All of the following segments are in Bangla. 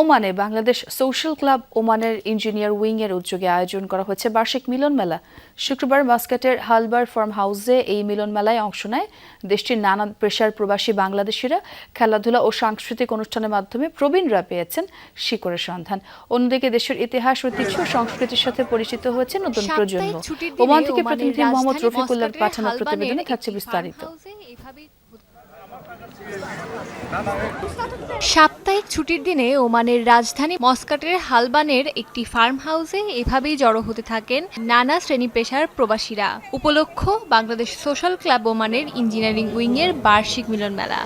ওমানে বাংলাদেশ সোশ্যাল ক্লাব ওমানের ইঞ্জিনিয়ার উইং এর উদ্যোগে আয়োজন করা হয়েছে বার্ষিক মিলন মেলা। শুক্রবার মাস্কাটের হালবার ফার্ম হাউসে এই মিলন মেলায় অংশ নেয় দেশটির নানা পেশার প্রবাসী বাংলাদেশিরা। খেলাধুলা ও সাংস্কৃতিক অনুষ্ঠানের মাধ্যমে প্রবীণরা পেয়েছেন শিকড়ের সন্ধান। অন্যদিকে দেশের ইতিহাস, ঐতিহ্য ও সংস্কৃতির সাথে পরিচিত হয়েছে নতুন প্রজন্ম। ওমান থেকে প্রতিনিধি মোহাম্মদ রফিকুল্লাহর পাঠানো প্রতিবেদনে থাকছে বিস্তারিত। সাপ্তাহিক ছুটির দিনে ওমানের রাজধানী মাস্কাটের হালবানের একটি ফার্ম হাউসে এভাবেই জড়ো হতে থাকেন নানা শ্রেণী পেশার প্রবাসীরা। উপলক্ষ বাংলাদেশ সোশ্যাল ক্লাব ওমানের ইঞ্জিনিয়ারিং উইংয়ের বার্ষিক মিলন মেলা।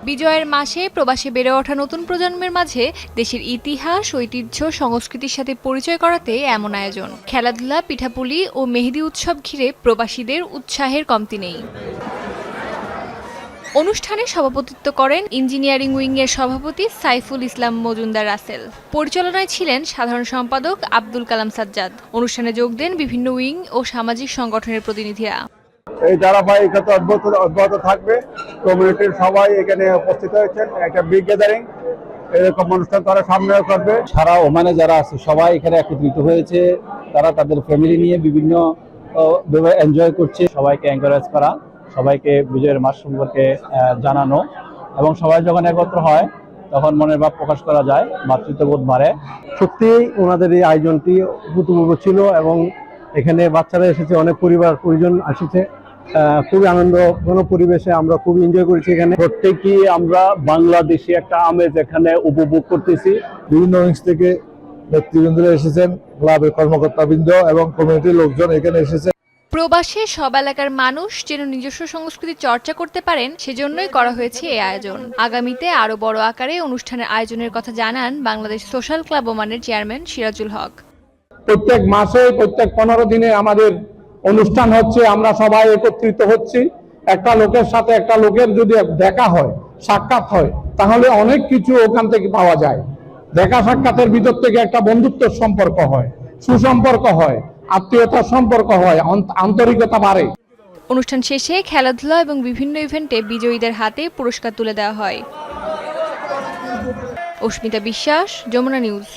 বিজয়ের মাসে প্রবাসে বেড়ে ওঠা নতুন প্রজন্মের মাঝে দেশের ইতিহাস, ঐতিহ্য, সংস্কৃতির সাথে পরিচয় করাতে এমন আয়োজন। খেলাধুলা, পিঠাপুলি ও মেহেদি উৎসব ঘিরে প্রবাসীদের উৎসাহের কমতি নেই। অনুষ্ঠানে সভাপতিত্ব করেন ইঞ্জিনিয়ারিং উইংয়ের সভাপতি সাইফুল ইসলাম মজুমদার রাসেল। পরিচালনায় ছিলেন সাধারণ সম্পাদক আব্দুল কালাম সাজ্জাদ। অনুষ্ঠানে যোগ দেন বিভিন্ন উইং ও সামাজিক সংগঠনের প্রতিনিধিরা। এই ধারাবাহিকতা অব্যাহত থাকবে। কমিউনিটির সবাই এখানে উপস্থিত হয়েছেন। একটা বিগ গ্যাদারিং এরকম অনুষ্ঠান তারা সামনেও করবে। সারা ওমানে যারা আছে সবাই এখানে একত্রিত হয়েছে। তারা তাদের ফ্যামিলি নিয়ে বিভিন্ন এনজয় করছে। সবাইকে এনকারেজ করা, সবাইকে বিজয়ের মাস সম্পর্কে জানানো এবং সবাই যখন একত্র হয় তখন মনের ভাব প্রকাশ করা যায়, মাতৃত্ববোধ বাড়ে। সত্যিই ওনাদের এই আয়োজনটি অভূতপূর্ব ছিল এবং এখানে বাচ্চারা এসেছে, অনেক পরিজন এসেছে। খুবই আনন্দঘন পরিবেশে আমরা খুব এনজয় করেছি। এখানে প্রত্যেকেই আমরা বাংলাদেশি একটা আমেজ এখানে উপভোগ করতেছি। বিভিন্ন উইংস থেকে নেতৃবৃন্দরা এসেছেন, ক্লাবের কর্মকর্তাবৃন্দ এবং কমিউনিটির লোকজন এখানে এসেছে। প্রবাসে সব এলাকার মানুষ যেন নিজস্ব সংস্কৃতি চর্চা করতে পারেন, সেজন্যই করা হয়েছে এই আয়োজন। আগামীতে আরো বড় আকারে অনুষ্ঠানের আয়োজনের কথা জানান বাংলাদেশ সোশ্যাল ক্লাব ওমানের চেয়ারম্যান সিরাজুল হক। প্রত্যেক মাসে প্রত্যেক 15 দিনে আমাদের অনুষ্ঠান হচ্ছে, আমরা সবাই একত্রিত হচ্ছি। একটা লোকের সাথে একটা লোকের যদি দেখা হয়, সাক্ষাৎ হয়, তাহলে অনেক কিছু ওখান থেকে পাওয়া যায়। দেখা সাক্ষাতের ভিতর থেকে একটা বন্ধুত্বের সম্পর্ক হয়, সুসম্পর্ক হয়, আত্মীয়তার সম্পর্ক হয়, আন্তরিকতা বাড়ে। অনুষ্ঠান শেষে খেলাধুলা এবং বিভিন্ন ইভেন্টে বিজয়ীদের হাতে পুরস্কার তুলে দেওয়া হয়। অস্মিতা বিশ্বাস, যমুনা নিউজ।